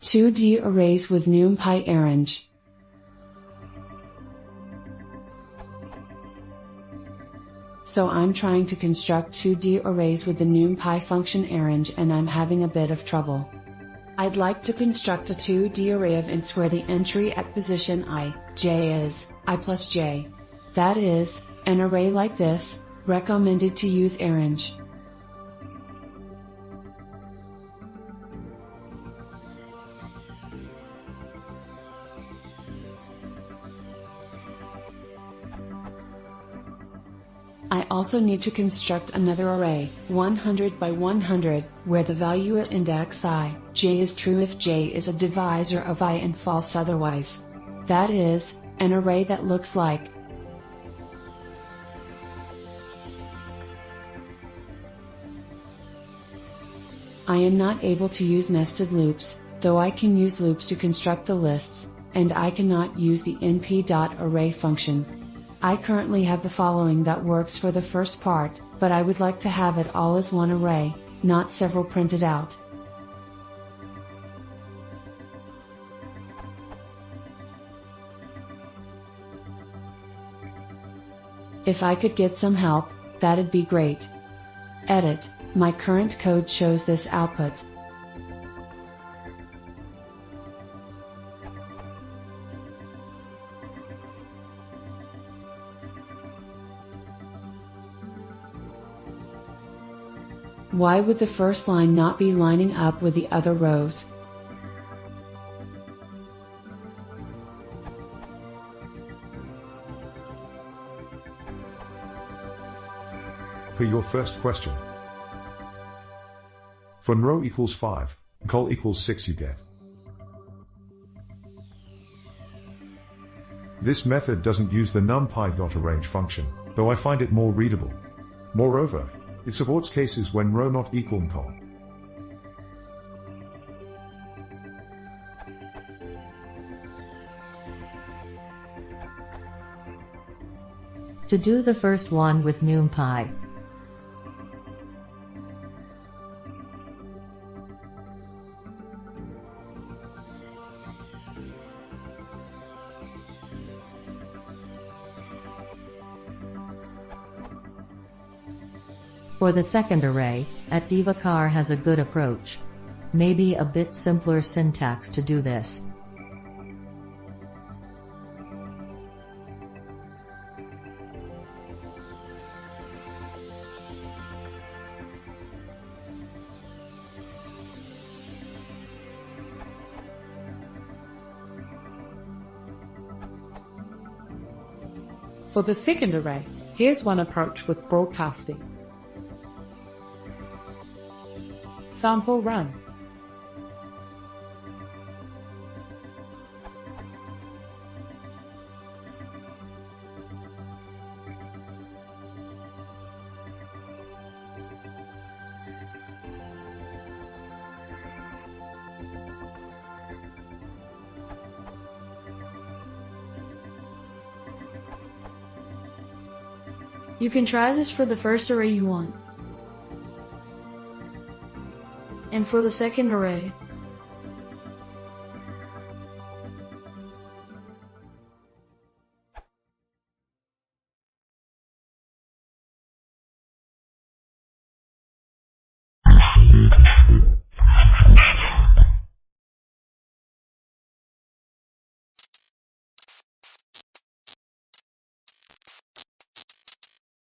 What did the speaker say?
2D arrays with numpy arange. So I'm trying to construct 2D arrays with the numpy function arange and I'm having a bit of trouble. I'd like to construct a 2D array of ints where the entry at position j is I plus j. That is, an array like this, recommended to use arange. I also need to construct another array, 100 by 100, where the value at index j is true if j is a divisor of I and false otherwise. That is, an array that looks like I am not able to use nested loops, though I can use loops to construct the lists, and I cannot use the np.array function. I currently have the following that works for the first part, but I would like to have it all as one array, not several printed out. If I could get some help, that'd be great. Edit, my current code shows this output. Why would the first line not be lining up with the other rows? For your first question. From row equals 5, col equals 6 you get. This method doesn't use the numpy.arange function, though I find it more readable. Moreover, it supports cases when row not equal col. To do the first one with numpy, for the second array, Divakar has a good approach. Maybe a bit simpler syntax to do this. For the second array, here's one approach with broadcasting. Sample run. You can try this for the first array you want. And for the second array,